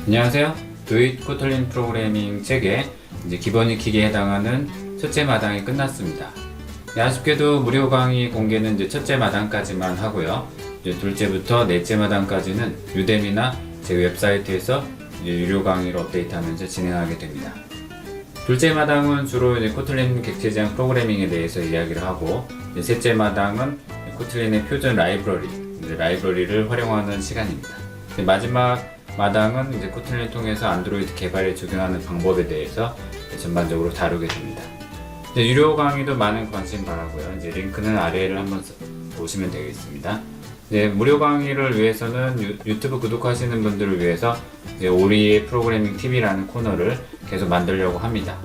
안녕하세요. 도잇 코틀린 프로그래밍 책의 기본 익히기에 해당하는 첫째 마당이 끝났습니다. 아쉽게도 무료 강의 공개는 첫째 마당까지만 하고요. 둘째부터 넷째 마당까지는 유데미나 제 웹사이트에서 유료 강의를 업데이트하면서 진행하게 됩니다. 둘째 마당은 주로 코틀린 객체지향 프로그래밍에 대해서 이야기를 하고, 셋째 마당은 코틀린의 표준 라이브러리를 활용하는 시간입니다. 마지막 마당은 코틀린을 통해서 안드로이드 개발에 적용하는 방법에 대해서 전반적으로 다루게 됩니다. 유료 강의도 많은 관심 바라고요. 링크는 아래를 한번 보시면 되겠습니다. 무료 강의를 위해서는 유튜브 구독하시는 분들을 위해서 오리의 프로그래밍 TV라는 코너를 계속 만들려고 합니다.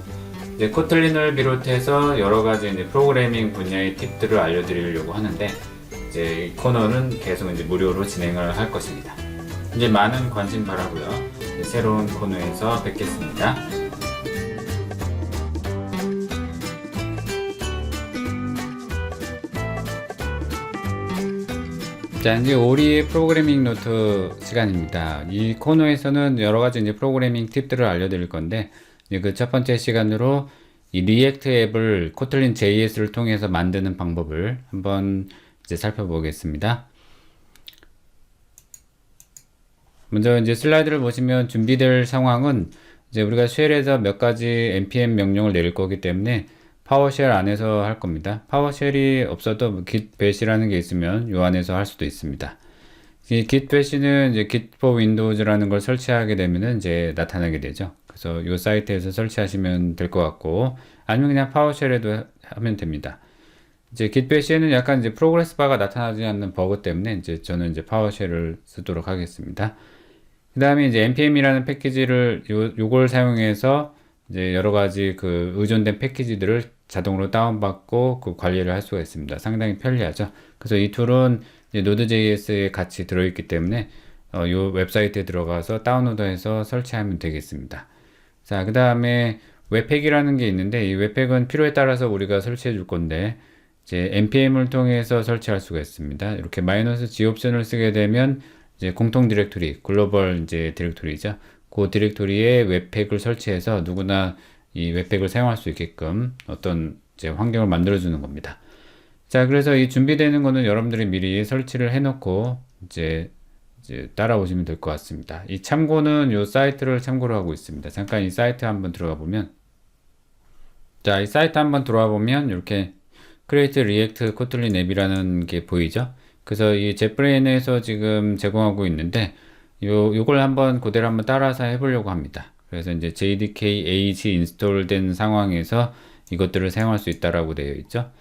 코틀린을 비롯해서 여러가지 프로그래밍 분야의 팁들을 알려드리려고 하는데, 이 코너는 계속 무료로 진행을 할 것입니다. 많은 관심 바라고요. 새로운 코너에서 뵙겠습니다. 자, 이제 오리의 프로그래밍 노트 시간입니다. 이 코너에서는 여러가지 프로그래밍 팁들을 알려드릴 건데, 그 첫 번째 시간으로 이 리액트 앱을 코틀린 JS를 통해서 만드는 방법을 한번 살펴보겠습니다. 먼저 슬라이드를 보시면 준비될 상황은 우리가 쉘에서 몇 가지 npm 명령을 내릴 거기 때문에 파워쉘 안에서 할 겁니다. 파워쉘이 없어도 git bat이라는 게 있으면 요 안에서 할 수도 있습니다. 이 git bat는 git for windows라는 걸 설치하게 되면은 나타나게 되죠. 그래서 요 사이트에서 설치하시면 될 것 같고, 아니면 그냥 파워쉘에도 하면 됩니다. git bat에는 약간 프로그레스 바가 나타나지 않는 버그 때문에 저는 파워쉘을 쓰도록 하겠습니다. 그 다음에 npm이라는 패키지를 요걸 사용해서 여러가지 의존된 패키지들을 자동으로 다운받고 관리를 할 수가 있습니다. 상당히 편리하죠. 그래서 이 툴은 Node.js에 같이 들어있기 때문에 요 웹사이트에 들어가서 다운로드해서 설치하면 되겠습니다. 자, 그 다음에 웹팩이라는 게 있는데, 이 웹팩은 필요에 따라서 우리가 설치해 줄 건데, npm을 통해서 설치할 수가 있습니다. 이렇게 -G 옵션을 쓰게 되면 공통 디렉토리, 글로벌 디렉토리죠. 그 디렉토리에 웹팩을 설치해서 누구나 이 웹팩을 사용할 수 있게끔 어떤 환경을 만들어 주는 겁니다. 자, 그래서 이 준비되는 거는 여러분들이 미리 설치를 해 놓고 따라오시면 될 것 같습니다. 이 참고는 이 사이트를 참고로 하고 있습니다. 잠깐 이 사이트 한번 들어가 보면, 자, 이 사이트 한번 들어와 보면 이렇게 Create React Kotlin 앱이라는 게 보이죠? 그래서 이 젯브레인에서 지금 제공하고 있는데, 요걸 한번 그대로 한번 따라서 해보려고 합니다. 그래서 JDK AG 인스톨된 상황에서 이것들을 사용할 수 있다라고 되어 있죠.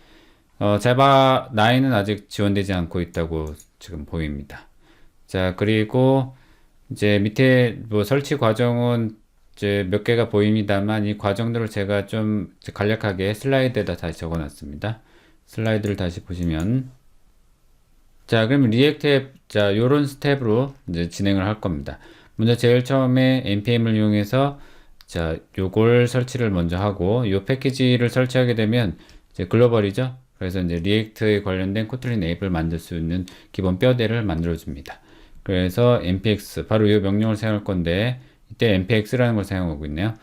자바 9은 아직 지원되지 않고 있다고 지금 보입니다. 자, 그리고 밑에 설치 과정은 몇 개가 보입니다만, 이 과정들을 제가 좀 간략하게 슬라이드에다 다시 적어 놨습니다. 슬라이드를 다시 보시면, 자, 그럼 리액트 앱, 자, 요런 스텝으로 진행을 할 겁니다. 먼저 제일 처음에 npm을 이용해서, 자, 요걸 설치를 먼저 하고, 요 패키지를 설치하게 되면 글로벌이죠. 그래서 리액트에 관련된 코틀린 앱을 만들 수 있는 기본 뼈대를 만들어 줍니다. 그래서 npx, 바로 이 명령을 사용할 건데, 이때 npx라는 걸 사용하고 있네요.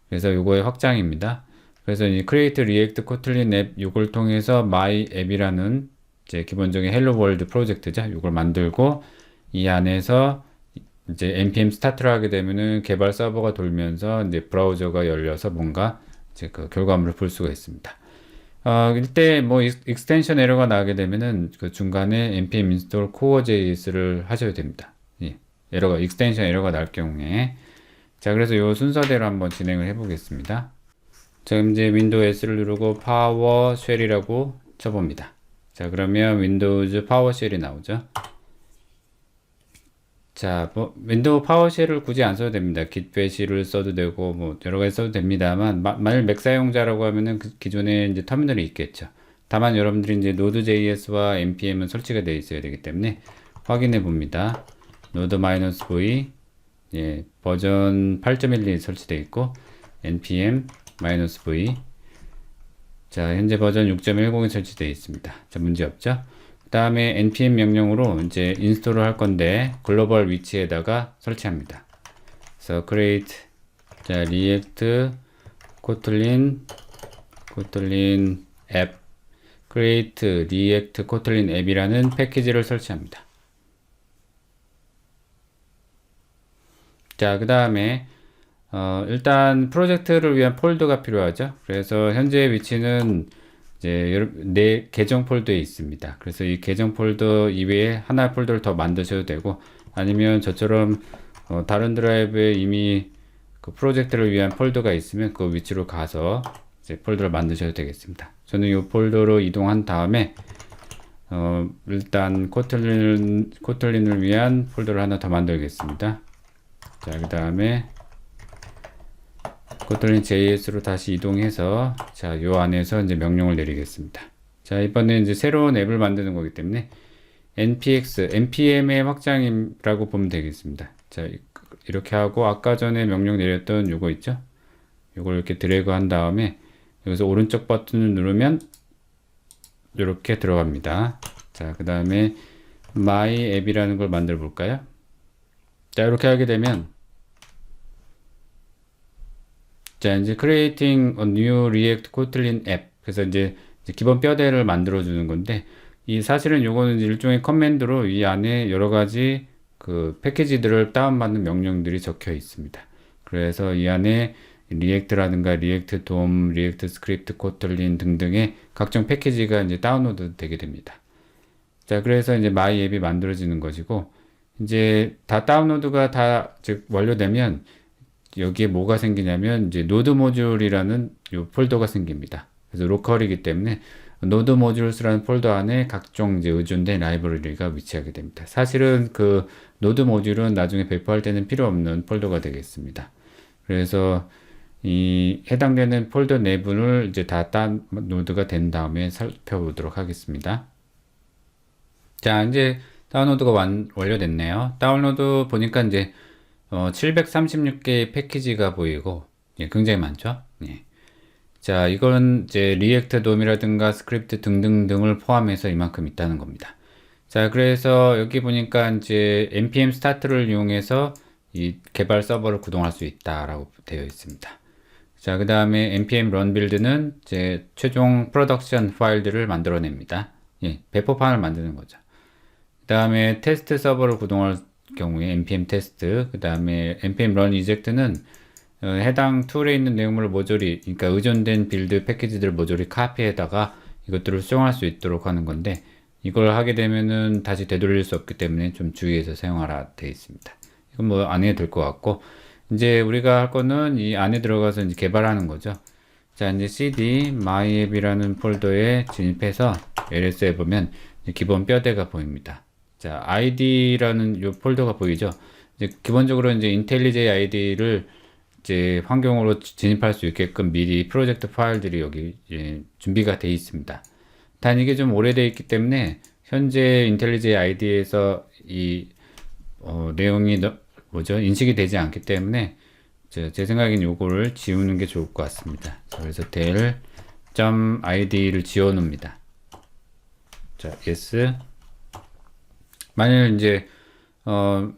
그래서 요거의 확장입니다. 그래서 이 create react kotlin 앱 요걸 통해서 my 앱이라는 기본적인 헬로 월드 프로젝트죠. 이걸 만들고, 이 안에서 npm 스타트를 하게 되면은 개발 서버가 돌면서 브라우저가 열려서 뭔가 그 결과물을 볼 수가 있습니다. 이때 익스텐션 에러가 나게 되면은 그 중간에 npm install core.js를 하셔야 됩니다. 예, 익스텐션 에러가 날 경우에. 자, 그래서 이 순서대로 한번 진행을 해 보겠습니다. 자, 그럼 윈도우 S를 누르고 파워쉘이라고 쳐봅니다. 자, 그러면 윈도우즈 파워쉘이 나오죠. 자, 윈도우 파워쉘을 굳이 안 써도 됩니다. git bash를 써도 되고, 여러 가지 써도 됩니다만, 만일 맥 사용자라고 하면은 기존에 터미널이 있겠죠. 다만 여러분들이 Node.js와 npm은 설치가 되어 있어야 되기 때문에 확인해 봅니다. node-v, 예, 버전 8.12 설치되어 있고, npm-v, 자, 현재 버전 6.10이 설치되어 있습니다. 자, 문제 없죠? 다음에 npm 명령으로 인스톨을 할 건데 글로벌 위치에다가 설치합니다. 그래서 create 자 리액트 코틀린 앱 create 리액트 코틀린 앱이라는 패키지를 설치합니다. 자, 그 다음에 일단 프로젝트를 위한 폴더가 필요하죠. 그래서 현재 위치는 이제 내 계정 폴더에 있습니다. 그래서 이 계정 폴더 이외에 하나의 폴더를 더 만드셔도 되고, 아니면 저처럼 다른 드라이브에 이미 그 프로젝트를 위한 폴더가 있으면 그 위치로 가서 이제 폴더를 만드셔도 되겠습니다. 저는 이 폴더로 이동한 다음에 일단 코틀린을 위한 폴더를 하나 더 만들겠습니다. 자, 그 다음에 코틀린 JS로 다시 이동해서 자, 요 안에서 이제 명령을 내리겠습니다. 자, 이번에 이제 새로운 앱을 만드는 거기 때문에 npm의 확장이라고 보면 되겠습니다. 자, 이렇게 하고 아까 전에 명령 내렸던 요거 있죠? 요걸 이렇게 드래그 한 다음에 여기서 오른쪽 버튼을 누르면 이렇게 들어갑니다. 자, 그 다음에 my 앱이라는 걸 만들어 볼까요? 자, 이렇게 하게 되면 자, 이제 creating a new React Kotlin app. 그래서 이제 기본 뼈대를 만들어 주는 건데, 이 사실은 요거는 일종의 커맨드로 이 안에 여러 가지 그 패키지들을 다운받는 명령들이 적혀 있습니다. 그래서 이 안에 리액트라든가 리액트 돔, 리액트 스크립트 코틀린 등등의 각종 패키지가 이제 다운로드 되게 됩니다. 자, 그래서 이제 마이 앱이 만들어지는 것이고, 이제 다 다운로드가 다 즉 완료되면 여기에 뭐가 생기냐면 이제 노드 모듈이라는 요 폴더가 생깁니다. 그래서 로컬이기 때문에 노드 모듈스라는 폴더 안에 각종 이제 의존된 라이브러리가 위치하게 됩니다. 사실은 그 노드 모듈은 나중에 배포할 때는 필요 없는 폴더가 되겠습니다. 그래서 이 해당되는 폴더 내부를 이제 다 다운로드가 된 다음에 살펴보도록 하겠습니다. 자, 이제 다운로드가 완료됐네요. 다운로드 보니까 이제 736개의 패키지가 보이고, 예, 굉장히 많죠. 예. 자, 이건 이제 리액트 돔이라든가 스크립트 등등등을 포함해서 이만큼 있다는 겁니다. 자, 그래서 여기 보니까 이제 npm start를 이용해서 이 개발 서버를 구동할 수 있다라고 되어 있습니다. 자, 그 다음에 npm run build는 이제 최종 프로덕션 파일들을 만들어냅니다. 예, 배포판을 만드는 거죠. 그 다음에 테스트 서버를 구동할 경우에 npm 테스트, 그 다음에 npm run eject는 해당 툴에 있는 내용물을 모조리, 그러니까 의존된 빌드 패키지들을 모조리 카피해다가 이것들을 수정할 수 있도록 하는 건데, 이걸 하게 되면은 다시 되돌릴 수 없기 때문에 좀 주의해서 사용하라 되어 있습니다. 이건 뭐 안 해도 될 것 같고, 이제 우리가 할 거는 이 안에 들어가서 이제 개발하는 거죠. 자, 이제 cd my앱이라는 폴더에 진입해서 ls에 보면 기본 뼈대가 보입니다. 자, id라는 요 폴더가 보이죠. 이제 기본적으로 이제 IntelliJ ID를 이제 환경으로 진입할 수 있게끔 미리 프로젝트 파일들이 여기 준비가 되어 있습니다. 단 이게 좀 오래되어 있기 때문에 현재 IntelliJ ID에서 이 내용이 인식이 되지 않기 때문에 제 생각엔 요거를 지우는 게 좋을 것 같습니다. 그래서 del.id를 지워 놓습니다. 자, yes. 만일 이제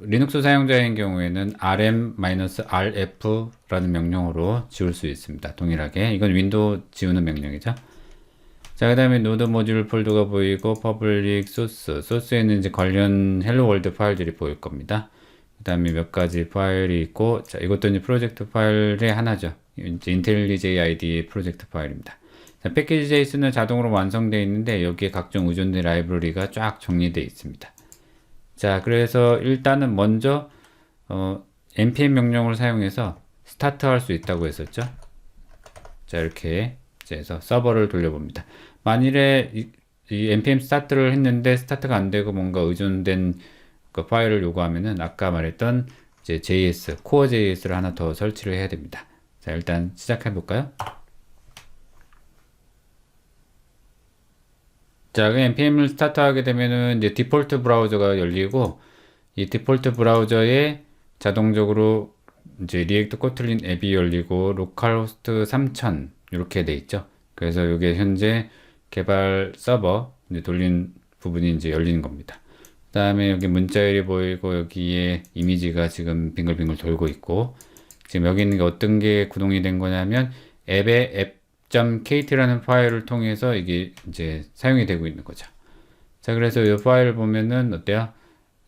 리눅스 사용자인 경우에는 rm-rf라는 명령으로 지울 수 있습니다. 동일하게. 이건 윈도우 지우는 명령이죠. 자, 그 다음에 노드 모듈 폴더가 보이고, 퍼블릭 소스에는 이제 관련 헬로 월드 파일들이 보일 겁니다. 그 다음에 몇 가지 파일이 있고, 자, 이것도 이제 프로젝트 파일의 하나죠. 이제 IntelliJ ID의 프로젝트 파일입니다. 자, 패키지 JSON은 자동으로 완성되어 있는데, 여기에 각종 의존된 라이브러리가 쫙 정리되어 있습니다. 자, 그래서 일단은 먼저 npm 명령을 사용해서 스타트 할 수 있다고 했었죠. 자, 이렇게 해서 서버를 돌려봅니다. 만일에 이 npm 스타트를 했는데 스타트가 안 되고 뭔가 의존된 그 파일을 요구하면은 아까 말했던 이제 JS, 코어 JS를 하나 더 설치를 해야 됩니다. 자, 일단 시작해 볼까요? 자, 그 npm을 스타트하게 되면은 이제 디폴트 브라우저가 열리고, 이 디폴트 브라우저에 자동적으로 이제 리액트 코틀린 앱이 열리고, 로컬호스트 3000 이렇게 돼 있죠. 그래서 이게 현재 개발 서버 이제 돌린 부분이 이제 열리는 겁니다. 다음에 여기 문자열이 보이고 여기에 이미지가 지금 빙글빙글 돌고 있고, 지금 여기 있는 게 어떤 게 구동이 된 거냐면 앱의 app.kt라는 파일을 통해서 이게 이제 사용이 되고 있는 거죠. 자, 그래서 이 파일을 보면은 어때요?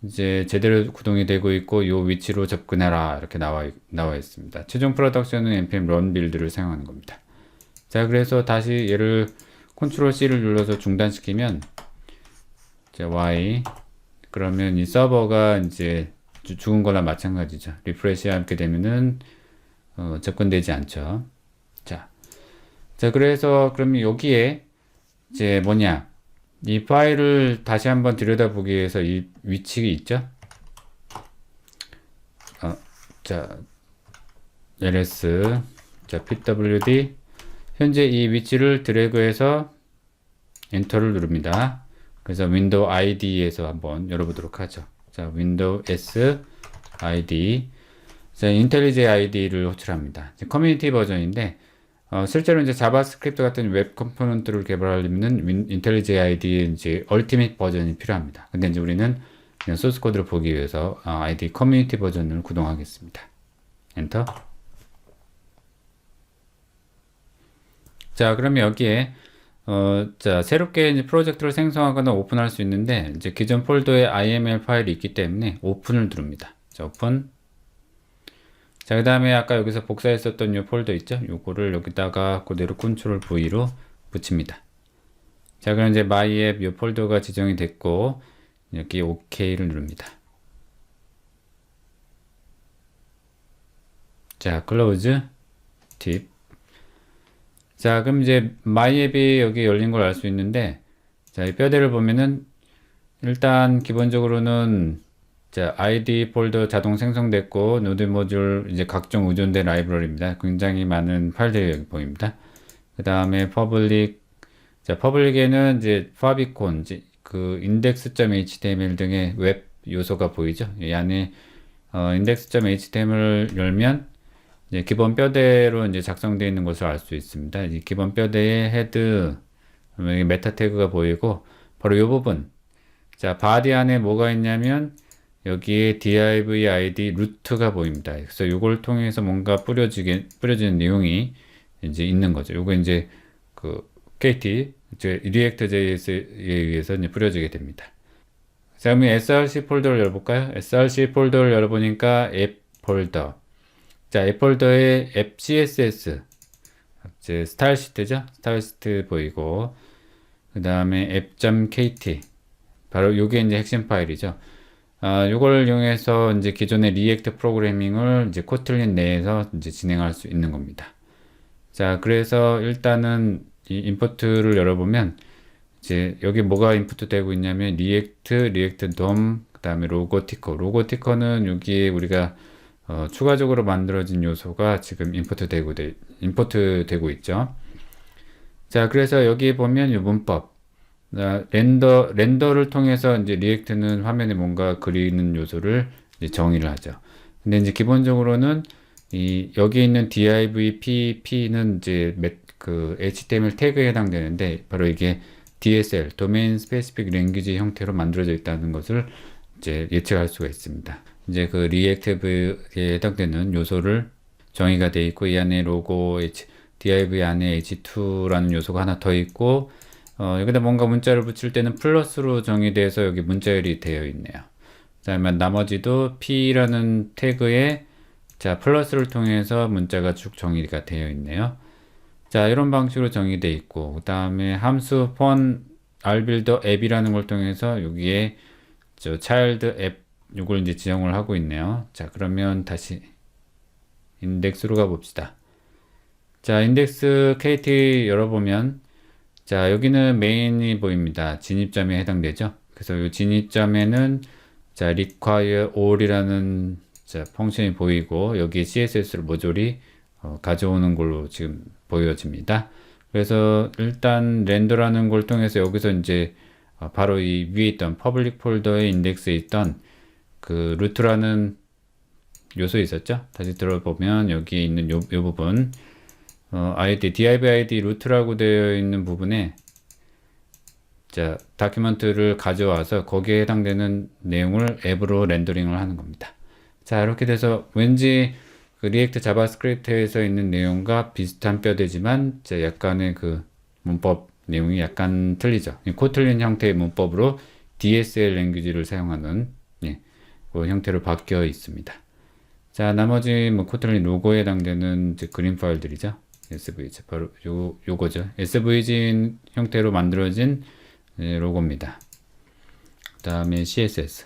이제 제대로 구동이 되고 있고 이 위치로 접근해라 이렇게 나와 있습니다. 최종 프로덕션은 npm run 빌드를 사용하는 겁니다. 자, 그래서 다시 얘를 컨트롤 C를 눌러서 중단시키면 자, Y 그러면 이 서버가 이제 죽은 거나 마찬가지죠. 리프레시 하게 되면은 접근되지 않죠. 자, 그래서 그러면 여기에 이제 뭐냐, 이 파일을 다시 한번 들여다보기 위해서 이 위치 있죠? 자, ls 자, pwd 현재 이 위치를 드래그해서 엔터를 누릅니다. 그래서 윈도우 id에서 한번 열어보도록 하죠. 자, 윈도우 s id 자, 인텔리제 id를 호출합니다. 커뮤니티 버전인데 실제로 이제 자바스크립트 같은 웹 컴포넌트를 개발하려면 인텔리제 ID의 이제 얼티밋 버전이 필요합니다. 근데 이제 우리는 그냥 소스 코드를 보기 위해서 ID 커뮤니티 버전을 구동하겠습니다. 엔터. 자, 그러면 여기에 자, 새롭게 이제 프로젝트를 생성하거나 오픈할 수 있는데 이제 기존 폴더에 IML 파일이 있기 때문에 오픈을 누릅니다. 자, 오픈. 자, 그 다음에 아까 여기서 복사했었던 이 폴더 있죠? 요거를 여기다가 그대로 컨트롤 V로 붙입니다. 자, 그럼 이제 myApp 이 폴더가 지정이 됐고 여기 OK를 누릅니다. 자, 클로즈 팁. 자, 그럼 이제 myApp이 여기 열린 걸 알 수 있는데, 자, 이 뼈대를 보면은 일단 기본적으로는 자, ID 폴더 자동 생성됐고 노드 모듈 이제 각종 의존된 라이브러리입니다. 굉장히 많은 파일들이 여기 보입니다. 그 다음에 퍼블릭 자, 퍼블릭에는 이제 파비콘 그 index.html 등의 웹 요소가 보이죠. 이 안에 index.html을 열면 이제 기본 뼈대로 이제 작성되어 있는 것을 알 수 있습니다. 이 기본 뼈대에 헤드 메타 태그가 보이고 바로 이 부분. 자, 바디 안에 뭐가 있냐면 여기에 div id 루트가 보입니다. 그래서 이걸 통해서 뭔가 뿌려지는 내용이 이제 있는 거죠. 요거 이제 그 KT 이제 React.js에 의해서 이제 뿌려지게 됩니다. 자, 그럼 src 폴더를 열어볼까요? src 폴더를 열어보니까 앱 폴더. 자, 앱 폴더에 앱 css 이제 스타일 시트죠. 스타일 시트 보이고 그 다음에 app.kt 바로 요게 이제 핵심 파일이죠. 요걸 이용해서 이제 기존의 리액트 프로그래밍을 이제 코틀린 내에서 이제 진행할 수 있는 겁니다. 자, 그래서 일단은 이 임포트를 열어보면 이제 여기 뭐가 임포트 되고 있냐면 리액트 돔, 그 다음에 로고티커는 여기에 우리가 추가적으로 만들어진 요소가 지금 임포트 되고 있죠. 자, 그래서 여기 보면 이 문법 렌더를 통해서 이제 리액트는 화면에 뭔가 그리는 요소를 이제 정의를 하죠. 근데 이제 기본적으로는 여기 있는 div pp는 이제 그 HTML 태그에 해당되는데 바로 이게 DSL 도메인 스페시픽 랭귀지 형태로 만들어져 있다는 것을 이제 예측할 수가 있습니다. 이제 그 리액티브에 해당되는 요소를 정의가 되어 있고 이 안에 로고 div 안에 h2라는 요소가 하나 더 있고 여기다 뭔가 문자를 붙일 때는 플러스로 정의돼서 여기 문자열이 되어 있네요. 그다음에 나머지도 p라는 태그에 자, 플러스를 통해서 문자가 쭉 정의가 되어 있네요. 자, 이런 방식으로 정의되어 있고 그 다음에 함수 fun rbuilder 앱이라는 걸 통해서 여기에 저 child 앱 요걸 이제 지정을 하고 있네요. 자, 그러면 다시 인덱스로 가봅시다. 자, 인덱스 kt 열어보면 자, 여기는 메인이 보입니다. 진입점에 해당되죠. 그래서 이 진입점에는 자, require all이라는 자, 펑션이 보이고 여기에 CSS 모듈이 가져오는 걸로 지금 보여집니다. 그래서 일단 렌더라는 걸 통해서 여기서 이제 바로 이 위에 있던 퍼블릭 폴더의 인덱스에 있던 그 루트라는 요소 있었죠. 다시 들어보면 여기 있는 요 부분 div id 루트라고 되어 있는 부분에 자, 다큐멘트를 가져와서 거기에 해당되는 내용을 앱으로 렌더링을 하는 겁니다. 자, 이렇게 돼서 왠지 그 리액트 자바스크립트에서 있는 내용과 비슷한 뼈대지만 약간의 그 문법 내용이 약간 틀리죠. 코틀린 형태의 문법으로 DSL 랭귀지를 사용하는 그 형태로 바뀌어 있습니다. 자, 나머지 뭐 코틀린 로고에 해당되는 그림 파일들이죠. SVG 바로 요거죠. SVG 형태로 만들어진 로고입니다. 그다음에 CSS.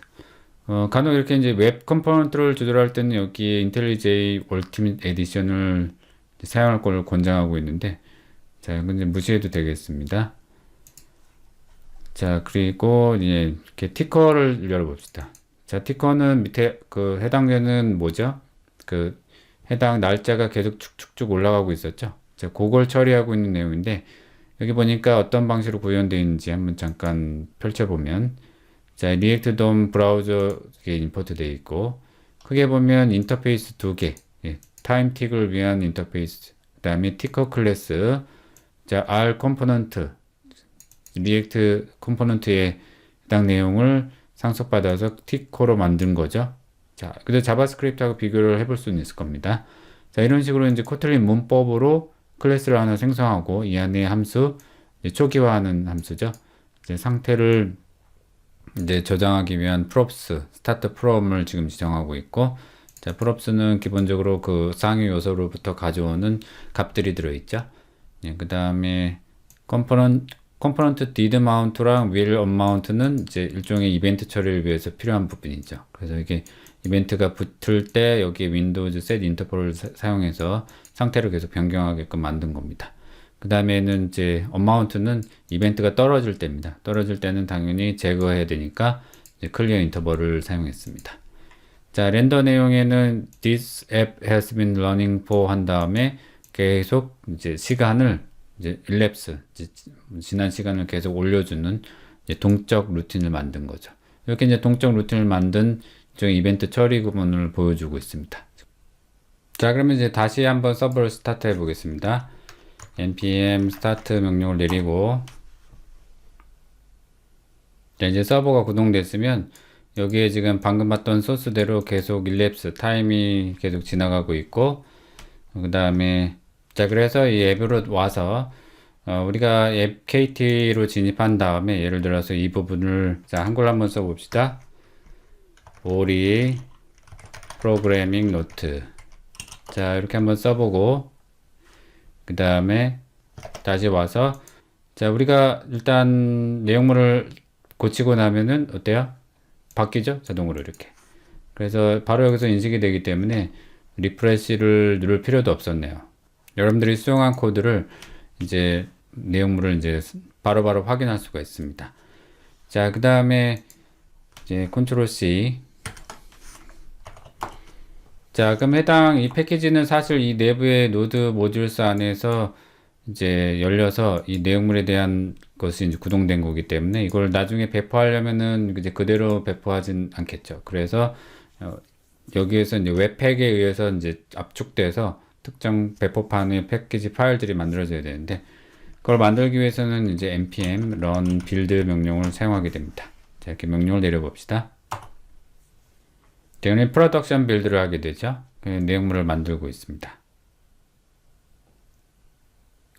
간혹 이렇게 이제 웹 컴포넌트를 조절할 때는 여기에 IntelliJ Ultimate Edition을 사용할 걸 권장하고 있는데, 자, 이건 이제 무시해도 되겠습니다. 자, 그리고 이제 이렇게 티커를 열어봅시다. 자, 티커는 밑에 그 해당되는 뭐죠? 그 해당 날짜가 계속 축축쭉 올라가고 있었죠. 자, 그걸 처리하고 있는 내용인데, 여기 보니까 어떤 방식으로 구현되어 있는지 한번 잠깐 펼쳐보면, 자, 리액트 돔 브라우저에 임포트 되어 있고, 크게 보면 인터페이스 두 개, 타임틱을 위한 인터페이스, 그 다음에 티커 클래스, 자, R 컴포넌트, 리액트 컴포넌트의 해당 내용을 상속받아서 티커로 만든 거죠. 자, 그래서 자바스크립트하고 비교를 해볼 수는 있을 겁니다. 자, 이런 식으로 이제 코틀린 문법으로 클래스를 하나 생성하고 이 안에 함수, 초기화하는 함수죠. 이제 상태를 이제 저장하기 위한 props, start from을 지금 지정하고 있고, 자, props는 기본적으로 그 상위 요소로부터 가져오는 값들이 들어있죠. 그 다음에 컴포넌트 did mount랑 will unmount는 이제 일종의 이벤트 처리를 위해서 필요한 부분이죠. 그래서 이게 이벤트가 붙을 때 여기에 윈도우즈 set 인터폴을 사용해서 상태를 계속 변경하게끔 만든 겁니다. 그 다음에는 이제 unmount는 이벤트가 떨어질 때입니다. 떨어질 때는 당연히 제거해야 되니까 이제 클리어 인터벌을 사용했습니다. 자, 렌더 내용에는 this app has been running for 한 다음에 계속 이제 시간을 이제 elapse, 지난 시간을 계속 올려주는 이제 동적 루틴을 만든 거죠. 이렇게 이제 동적 루틴을 만든 이벤트 처리 구문을 보여주고 있습니다. 자, 그러면 이제 다시 한번 서버를 스타트 해 보겠습니다. npm start 명령을 내리고, 자, 이제 서버가 구동됐으면 여기에 지금 방금 봤던 소스대로 계속 elapse, 타임이 계속 지나가고 있고, 그 다음에 자, 그래서 이 앱으로 와서 우리가 앱 KT로 진입한 다음에 예를 들어서 이 부분을 자, 한글 한번 써봅시다. 오리 프로그래밍 노트. 자, 이렇게 한번 써보고, 그 다음에 다시 와서, 자, 우리가 일단 내용물을 고치고 나면은 어때요? 바뀌죠? 자동으로 이렇게. 그래서 바로 여기서 인식이 되기 때문에 리프레시를 누를 필요도 없었네요. 여러분들이 수정한 코드를 이제 내용물을 이제 바로바로 확인할 수가 있습니다. 자, 그 다음에 이제 컨트롤 C. 자, 그럼 해당 이 패키지는 사실 이 내부의 노드 모듈스 안에서 이제 열려서 이 내용물에 대한 것이 이제 구동된 거기 때문에 이걸 나중에 배포하려면은 이제 그대로 배포하진 않겠죠. 그래서 여기에서 이제 웹팩에 의해서 이제 압축돼서 특정 배포판의 패키지 파일들이 만들어져야 되는데, 그걸 만들기 위해서는 이제 npm run build 명령을 사용하게 됩니다. 자, 이렇게 명령을 내려봅시다. 당연히 프로덕션 빌드를 하게 되죠. 내용물을 만들고 있습니다.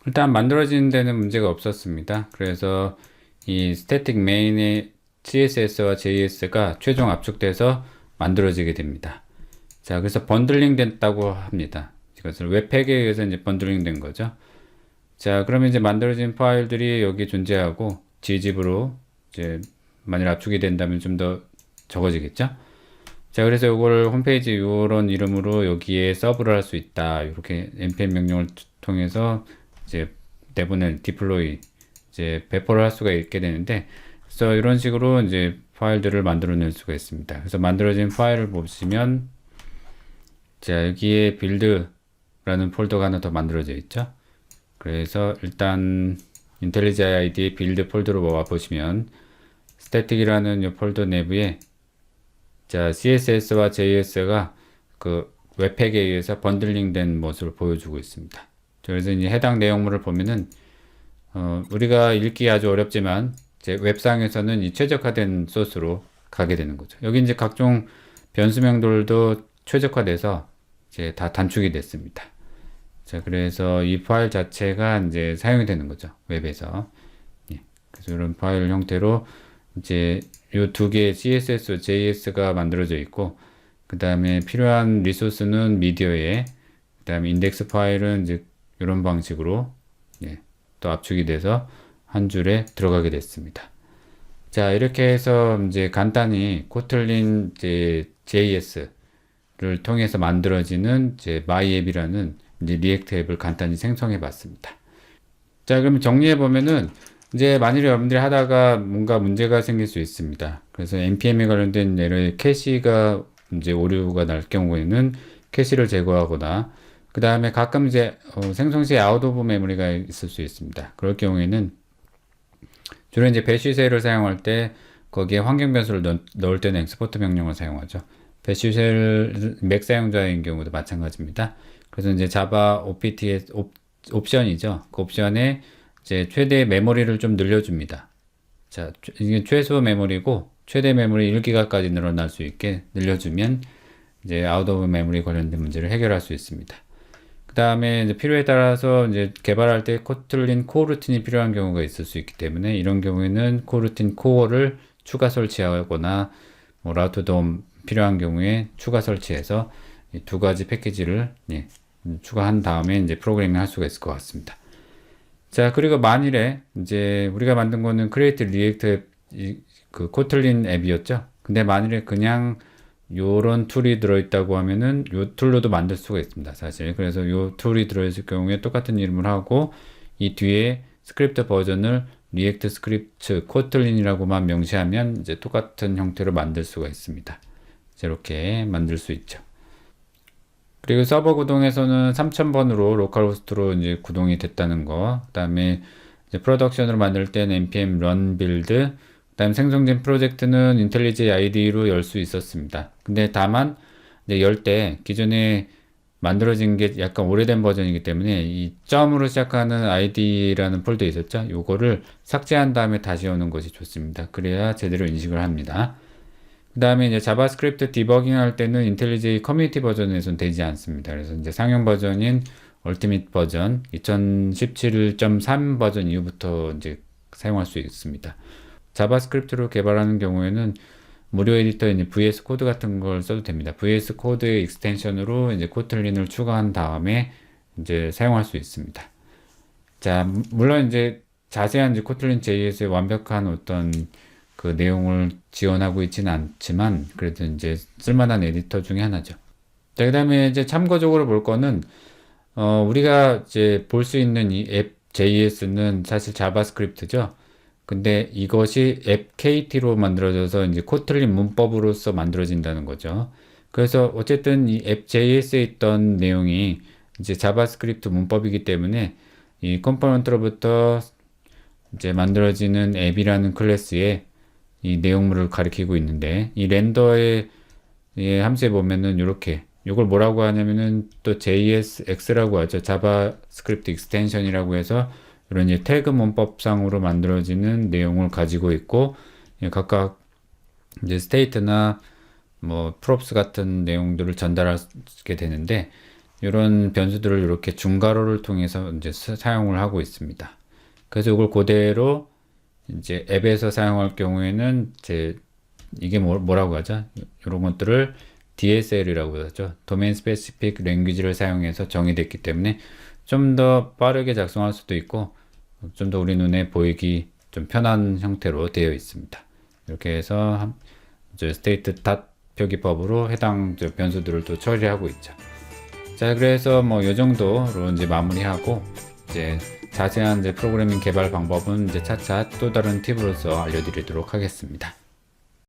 일단 만들어지는 데는 문제가 없었습니다. 그래서 이 static main의 CSS와 JS가 최종 압축돼서 만들어지게 됩니다. 자, 그래서 번들링 됐다고 합니다. 이것을 웹팩에 의해서 이제 번들링 된 거죠. 자, 그러면 이제 만들어진 파일들이 여기 존재하고 gzip으로 이제 만일 압축이 된다면 좀 더 적어지겠죠. 자, 그래서 이걸 홈페이지 이런 이름으로 여기에 서브를 할 수 있다. 이렇게 npm 명령을 통해서 이제 내보낼 디플로이 이제 배포를 할 수가 있게 되는데, 그래서 이런 식으로 이제 파일들을 만들어낼 수가 있습니다. 그래서 만들어진 파일을 보시면, 자, 여기에 빌드라는 폴더가 하나 더 만들어져 있죠. 그래서 일단 IntelliJ ID의 빌드 폴더로 와 보시면 static이라는 이 폴더 내부에 자, CSS와 JS가 그 웹팩에 의해서 번들링 된 모습을 보여주고 있습니다. 그래서 이제 해당 내용물을 보면은 우리가 읽기 아주 어렵지만 이제 웹상에서는 이 최적화된 소스로 가게 되는 거죠. 여기 이제 각종 변수명들도 최적화돼서 이제 다 단축이 됐습니다. 자, 그래서 이 파일 자체가 이제 사용이 되는 거죠. 웹에서. 예. 그래서 이런 파일 형태로 이제 요 두 개의 CSS, JS가 만들어져 있고, 그 다음에 필요한 리소스는 미디어에, 그 다음에 인덱스 파일은 이제 이런 방식으로 예, 또 압축이 돼서 한 줄에 들어가게 됐습니다. 자, 이렇게 해서 이제 간단히 코틀린 이제 JS를 통해서 만들어지는 이제 마이앱이라는 이제 리액트 앱을 간단히 생성해 봤습니다. 자, 그럼 정리해 보면은 이제 만일에 여러분들이 하다가 뭔가 문제가 생길 수 있습니다. 그래서 npm에 관련된 예를 캐시가 이제 오류가 날 경우에는 캐시를 제거하거나, 그 다음에 가끔 이제 생성 시 아웃 오브 메모리가 있을 수 있습니다. 그럴 경우에는 주로 이제 배쉬 쉘을 사용할 때 거기에 환경 변수를 넣을 때는 엑스포트 명령을 사용하죠. 배쉬 쉘 맥 사용자인 경우도 마찬가지입니다. 그래서 이제 자바 opt의 옵션이죠. 그 옵션에 이제 최대 메모리를 좀 늘려줍니다. 자, 이게 최소 메모리고 최대 메모리 1기가까지 늘어날 수 있게 늘려주면 이제 아웃 오브 메모리 관련된 문제를 해결할 수 있습니다. 그 다음에 이제 필요에 따라서 이제 개발할 때 코틀린 코어 루틴이 필요한 경우가 있을 수 있기 때문에 이런 경우에는 코어 루틴 코어를 추가 설치하거나 뭐 라우트 돔 필요한 경우에 추가 설치해서 이 두 가지 패키지를 예, 추가한 다음에 이제 프로그래밍 할 수가 있을 것 같습니다. 자, 그리고 만일에 이제 우리가 만든 거는 크리에이트 리액트 그 코틀린 앱이었죠. 근데 만일에 그냥 요런 툴이 들어있다고 하면은 요 툴로도 만들 수가 있습니다, 사실. 그래서 요 툴이 들어있을 경우에 똑같은 이름을 하고 이 뒤에 스크립트 버전을 리액트 스크립트 코틀린이라고만 명시하면 이제 똑같은 형태로 만들 수가 있습니다. 이렇게 만들 수 있죠. 그리고 서버 구동에서는 3000번으로 로컬 호스트로 이제 구동이 됐다는 거, 그 다음에 이제 프로덕션으로 만들 때는 npm run build, 그 다음에 생성된 프로젝트는 인텔리지 IDE로 열 수 있었습니다. 근데 다만 이제 열 때 기존에 만들어진 게 약간 오래된 버전이기 때문에 이 점으로 시작하는 ID라는 폴더 있었죠. 요거를 삭제한 다음에 다시 오는 것이 좋습니다. 그래야 제대로 인식을 합니다. 그 다음에 이제 자바스크립트 디버깅 할 때는 인텔리지 커뮤니티 버전에서는 되지 않습니다. 그래서 이제 상용 버전인 얼티밋 버전 2017.3 버전 이후부터 이제 사용할 수 있습니다. 자바스크립트로 개발하는 경우에는 무료 에디터인 VS 코드 같은 걸 써도 됩니다. VS 코드의 익스텐션으로 이제 코틀린을 추가한 다음에 이제 사용할 수 있습니다. 자, 물론 이제 자세한 이제 코틀린 JS의 완벽한 어떤 그 내용을 지원하고 있지는 않지만 그래도 이제 쓸만한 에디터 중에 하나죠. 자, 그 다음에 이제 참고적으로 볼 거는 우리가 이제 볼 수 있는 이 앱 JS는 사실 자바스크립트죠. 근데 이것이 앱 KT로 만들어져서 이제 코틀린 문법으로서 만들어진다는 거죠. 그래서 어쨌든 이 앱 JS에 있던 내용이 이제 자바스크립트 문법이기 때문에 이 컴포넌트로부터 이제 만들어지는 앱이라는 클래스에 이 내용물을 가리키고 있는데 이 렌더의 함수에 보면은 이렇게 이걸 뭐라고 하냐면은 또 JSX라고 하죠. 자바스크립트 익스텐션이라고 해서 이런 이제 태그 문법상으로 만들어지는 내용을 가지고 있고 각각 이제 스테이트나 뭐 프롭스 같은 내용들을 전달하게 되는데 이런 변수들을 이렇게 중괄호를 통해서 이제 사용을 하고 있습니다. 그래서 이걸 그대로 이제 앱에서 사용할 경우에는 이제 이게 뭐라고 하죠? 이런 것들을 DSL이라고 하죠. 도메인 스페시픽 랭귀지를 사용해서 정의됐기 때문에 좀 더 빠르게 작성할 수도 있고 좀 더 우리 눈에 보이기 좀 편한 형태로 되어 있습니다. 이렇게 해서 이제 스테이트 닷 표기법으로 해당 변수들을 또 처리하고 있죠. 자, 그래서 뭐 이 정도로 이제 마무리하고 이제 자세한 이제 프로그래밍 개발 방법은 이제 차차 또 다른 팁으로서 알려드리도록 하겠습니다.